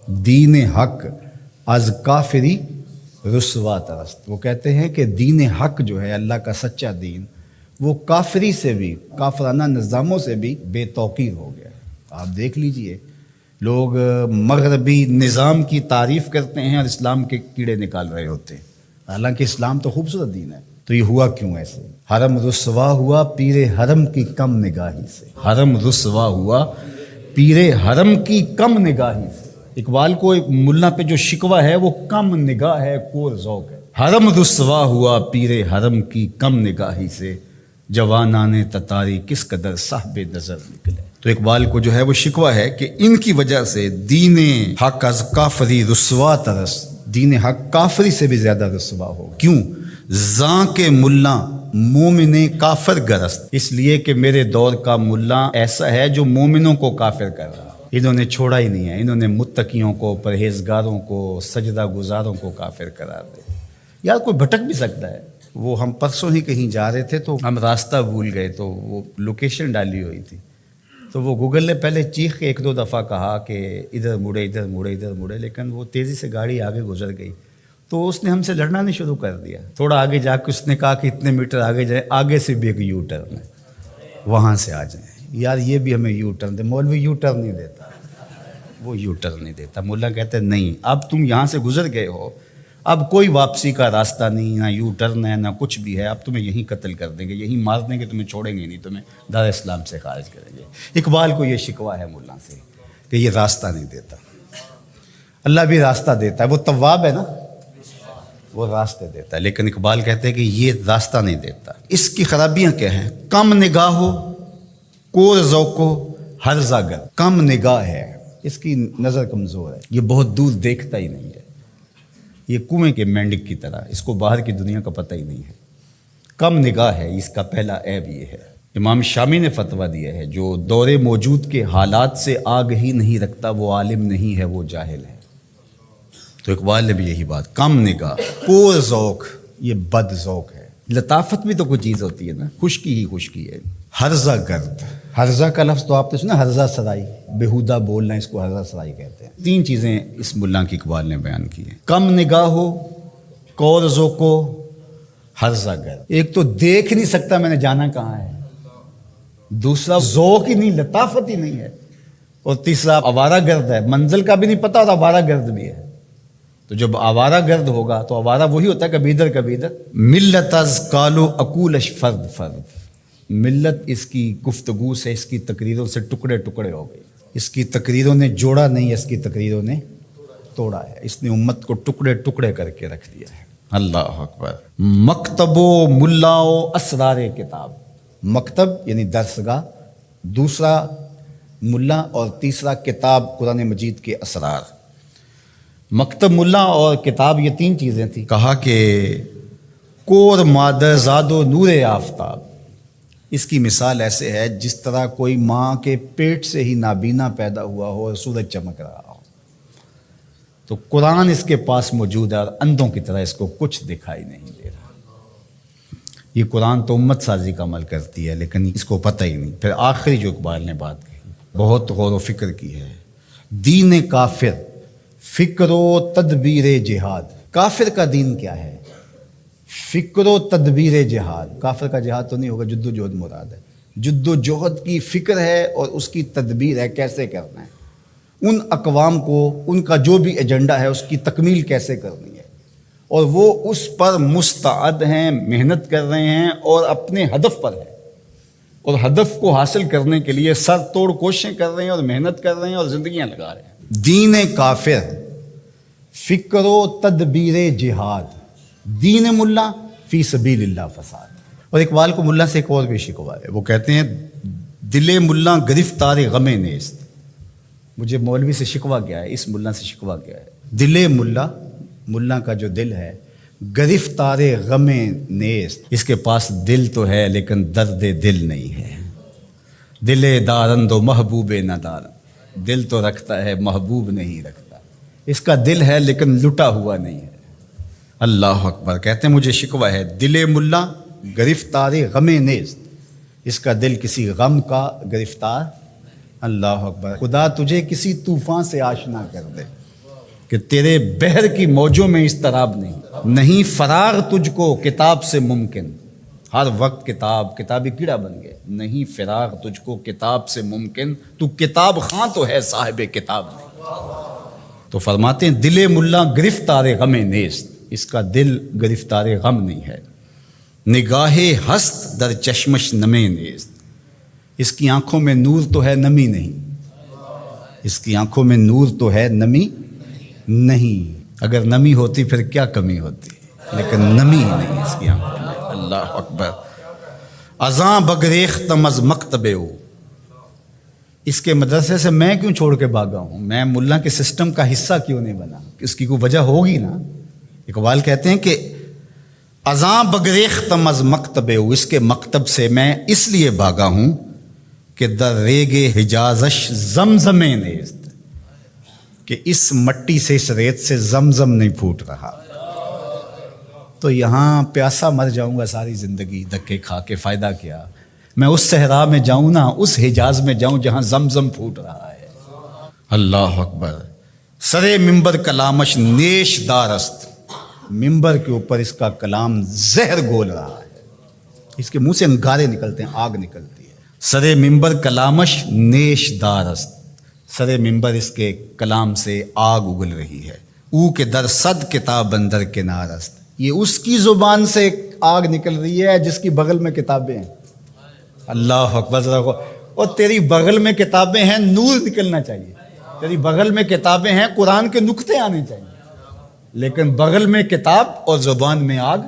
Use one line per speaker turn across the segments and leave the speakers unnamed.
دین حق از کافری رسوا ترست۔ وہ کہتے ہیں کہ دین حق جو ہے، اللہ کا سچا دین، وہ کافری سے بھی، کافرانہ نظاموں سے بھی بے توقیر ہو گیا ہے۔ آپ دیکھ لیجئے، لوگ مغربی نظام کی تعریف کرتے ہیں اور اسلام کے کیڑے نکال رہے ہوتے ہیں، حالانکہ اسلام تو خوبصورت دین ہے۔ تو یہ ہوا کیوں ایسے؟ حرم رسوا ہوا پیر حرم کی کم نگاہی سے۔ حرم رسوا ہوا پیر حرم کی کم نگاہی سے۔ اقبال کو ملا پہ جو شکوہ ہے وہ کم نگاہ ہے، کور ذوق ہے۔ حرم رسوا ہوا پیر حرم کی کم نگاہی سے، جوانان تتاری کس قدر صاحب نظر نکلے۔ تو اقبال کو جو ہے وہ شکوہ ہے کہ ان کی وجہ سے دین حق از کافری رسوا ترس، دین حق کافری سے بھی زیادہ رسوا ہو۔ کیوں؟ زاں کے ملا مومن کافر گرست، اس لیے کہ میرے دور کا ملا ایسا ہے جو مومنوں کو کافر کر رہا، انہوں نے چھوڑا ہی نہیں ہے، انہوں نے متقیوں کو، پرہیزگاروں کو، سجدہ گزاروں کو کافر قرار دے۔ یار کوئی بھٹک بھی سکتا ہے۔ وہ ہم پرسوں ہی کہیں جا رہے تھے تو ہم راستہ بھول گئے، تو وہ لوکیشن ڈالی ہوئی تھی، تو وہ گوگل نے پہلے چیخ کے ایک دو دفعہ کہا کہ ادھر مڑے ادھر مڑے ادھر مڑے، لیکن وہ تیزی سے گاڑی آگے گزر گئی، تو اس نے ہم سے لڑنا نہیں شروع کر دیا۔ تھوڑا آگے جا کے اس نے کہا کہ اتنے میٹر آگے جائیں، آگے سے بھی ایک یو ٹرن ہے، وہاں سے آ جائیں۔ یار یہ بھی ہمیں یو ٹرن دے، مولوی یو ٹرن نہیں دیتا، وہ یو ٹرن نہیں دیتا۔ مولا کہتے ہیں نہیں، اب تم یہاں سے گزر گئے ہو، اب کوئی واپسی کا راستہ نہیں، نہ یو ٹرن ہے نہ کچھ بھی ہے، اب تمہیں یہیں قتل کر دیں گے، یہیں مار دیں گے، تمہیں چھوڑیں گے نہیں، تمہیں دار اسلام سے خارج کریں گے۔ اقبال کو یہ شکوہ ہے مولا سے کہ یہ راستہ نہیں دیتا۔ اللہ بھی راستہ دیتا ہے، وہ تواب ہے نا، وہ راستے دیتا ہے، لیکن اقبال کہتے ہیں کہ یہ راستہ نہیں دیتا۔ اس کی خرابیاں کیا ہیں؟ کم نگاہ ہو، کور ذوق ہو، ہرزہ گر۔ کم نگاہ ہے، اس کی نظر کمزور ہے، یہ بہت دور دیکھتا ہی نہیں ہے، یہ کنویں کے مینڈک کی طرح، اس کو باہر کی دنیا کا پتہ ہی نہیں ہے۔ کم نگاہ ہے، اس کا پہلا عیب یہ ہے۔ امام شامی نے فتویٰ دیا ہے، جو دور موجود کے حالات سے آگہی نہیں رکھتا وہ عالم نہیں ہے، وہ جاہل ہے۔ تو اقبال نے بھی یہی بات، کم نگاہ، کور ذوق، یہ بد ذوق ہے۔ لطافت بھی تو کوئی چیز ہوتی ہے نا، خشکی ہی خشکی ہے۔ ہرزہ گرد، ہرزہ کا لفظ تو آپ نے سنا، ہرزہ سرائی، بیہودہ بولنا، اس کو ہرزہ سرائی کہتے ہیں۔ تین چیزیں اس ملا کی اقبال نے بیان کی ہیں، کم نگاہ ہو، کور ذوق ہو، ہرزہ گرد۔ ایک تو دیکھ نہیں سکتا میں نے جانا کہاں ہے، دوسرا ذوق ہی نہیں، لطافت ہی نہیں ہے، اور تیسرا آوارہ گرد ہے، منزل کا بھی نہیں پتا اور آوارہ گرد بھی ہے۔ تو جب آوارہ گرد ہوگا تو آوارہ وہی ہوتا ہے کبھی ادھر کبھی ادھر۔ ملت از کالو اکولش فرد فرد، ملت اس کی گفتگو سے، اس کی تقریروں سے ٹکڑے ٹکڑے ہو گئی۔ اس کی تقریروں نے جوڑا نہیں، اس کی تقریروں نے توڑا ہے، اس نے امت کو ٹکڑے ٹکڑے کر کے رکھ دیا ہے۔ اللہ اکبر۔ مکتب و ملا و اسرار کتاب، مکتب یعنی درسگاہ، دوسرا ملا اور تیسرا کتاب قرآن مجید کے اسرار۔ مکتب، ملا اور کتاب، یہ تین چیزیں تھیں۔ کہا کہ کور مادر زاد و نور آفتاب، اس کی مثال ایسے ہے جس طرح کوئی ماں کے پیٹ سے ہی نابینا پیدا ہوا ہو اور سورج چمک رہا ہو، تو قرآن اس کے پاس موجود ہے اور اندھوں کی طرح اس کو کچھ دکھائی نہیں دے رہا۔ یہ قرآن تو امت سازی کا عمل کرتی ہے، لیکن اس کو پتہ ہی نہیں۔ پھر آخری جو اقبال نے بات کہی، بہت غور و فکر کی ہے، دین کافر فکر و تدبیر جہاد۔ کافر کا دین کیا ہے؟ فکر و تدبیر جہاد۔ کافر کا جہاد تو نہیں ہوگا، جد و جہد مراد ہے، جد و جہد کی فکر ہے اور اس کی تدبیر ہے، کیسے کرنا ہے، ان اقوام کو ان کا جو بھی ایجنڈا ہے اس کی تکمیل کیسے کرنی ہے، اور وہ اس پر مستعد ہیں، محنت کر رہے ہیں اور اپنے ہدف پر ہے، اور ہدف کو حاصل کرنے کے لیے سر توڑ کوششیں کر رہے ہیں اور محنت کر رہے ہیں اور زندگیاں لگا رہے ہیں۔ دین کافر فکر و تدبیر جہاد، دین ملا فی سبیل اللہ فساد۔ اور اقبال کو ملا سے ایک اور بھی شکوہ ہے، وہ کہتے ہیں دل ملا گرفتار غم نیست۔ مجھے مولوی سے شکوہ کیا ہے، اس ملا سے شکوہ کیا ہے؟ دل ملا، ملا کا جو دل ہے، گرفتار غم نیست، اس کے پاس دل تو ہے لیکن درد دل نہیں ہے۔ دل دارند و محبوب ندارند، دل تو رکھتا ہے محبوب نہیں رکھتا، اس کا دل ہے لیکن لٹا ہوا نہیں ہے۔ اللہ اکبر۔ کہتے ہیں مجھے شکوہ ہے، دل ملا گرفتار غم نیست، اس کا دل کسی غم کا گرفتار۔ اللہ اکبر۔ خدا تجھے کسی طوفان سے آشنا کر دے، کہ تیرے بحر کی موجوں میں اضطراب نہیں فراغ تجھ کو کتاب سے ممکن، ہر وقت کتابی کیڑا بن گئے، نہیں فراغ تجھ کو کتاب سے ممکن، تو کتاب خاں تو ہے صاحب کتاب نہیں۔ تو فرماتے ہیں دل ملا گرفتار غم نیست، اس کا دل گرفتار غم نہیں ہے، نگاہ ہست در چشمش نمے نیست، اس کی آنکھوں میں نور تو ہے نمی نہیں، اس کی آنکھوں میں نور تو ہے نمی نہیں، اگر نمی ہوتی پھر کیا کمی ہوتی، لیکن نمی نہیں اس کی آنکھوں میں۔ اللہ اکبر۔ ازاں بگریختم از مکتبے ہو، اس کے مدرسے سے میں کیوں چھوڑ کے بھاگا ہوں، میں ملا کے سسٹم کا حصہ کیوں نہیں بنا، اس کی کوئی وجہ ہوگی نا۔ اقبال کہتے ہیں کہ ازاں بگریختم از مکتبے ہو، اس کے مکتب سے میں اس لیے بھاگا ہوں کہ در ریگ حجازش زمزم نیست، کہ اس مٹی سے اس ریت سے زمزم نہیں پھوٹ رہا، تو یہاں پیاسا مر جاؤں گا ساری زندگی، دھکے کھا کے فائدہ کیا، میں اس صحرا میں جاؤں نا، اس حجاز میں جاؤں جہاں زمزم پھوٹ رہا ہے۔ اللہ اکبر۔ سرے ممبر کلامش نیش دارست، ممبر کے اوپر اس کا کلام زہر گول رہا ہے، اس کے منہ سے انگارے نکلتے ہیں، آگ نکلتی ہے۔ سرے ممبر کلامش نیش دارست، سرے ممبر اس کے کلام سے آگ اگل رہی ہے۔ او کے در صد کتاب اندر کنارست، یہ اس کی زبان سے آگ نکل رہی ہے جس کی بغل میں کتابیں ہیں۔ اللہ اکبر۔ اور تیری بغل میں کتابیں ہیں، نور نکلنا چاہیے، تیری بغل میں کتابیں ہیں، قرآن کے نقطے آنے چاہیے، لیکن بغل میں کتاب اور زبان میں آگ،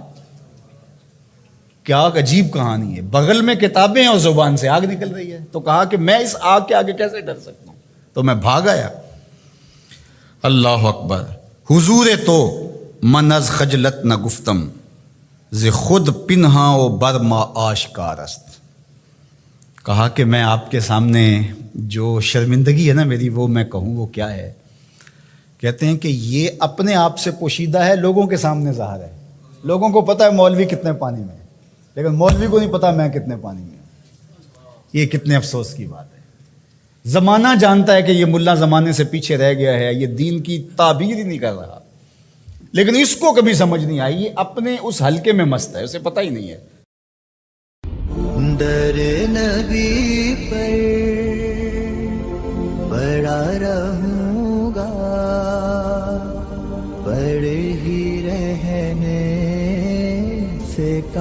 کیا عجیب کہانی ہے، بغل میں کتابیں اور زبان سے آگ نکل رہی ہے، تو کہا کہ میں اس آگ کے آگے کیسے ڈر سکتا ہوں، تو میں بھاگ آیا۔ اللہ اکبر۔ حضور تو من از خجلت نہ گفتم، ز خود پنہاں و برما آشکار است، کہا کہ میں آپ کے سامنے جو شرمندگی ہے نا میری، وہ میں کہوں وہ کیا ہے، کہتے ہیں کہ یہ اپنے آپ سے پوشیدہ ہے، لوگوں کے سامنے ظاہر ہے، لوگوں کو پتہ ہے مولوی کتنے پانی میں ہے، لیکن مولوی کو نہیں پتا میں کتنے پانی میں ہوں۔ یہ کتنے افسوس کی بات ہے۔ زمانہ جانتا ہے کہ یہ ملا زمانے سے پیچھے رہ گیا ہے، یہ دین کی تعبیر ہی نہیں کر رہا، لیکن اس کو کبھی سمجھ نہیں آئی، یہ اپنے اس حلقے میں مست ہے، اسے پتہ ہی نہیں ہے۔
در نبی پر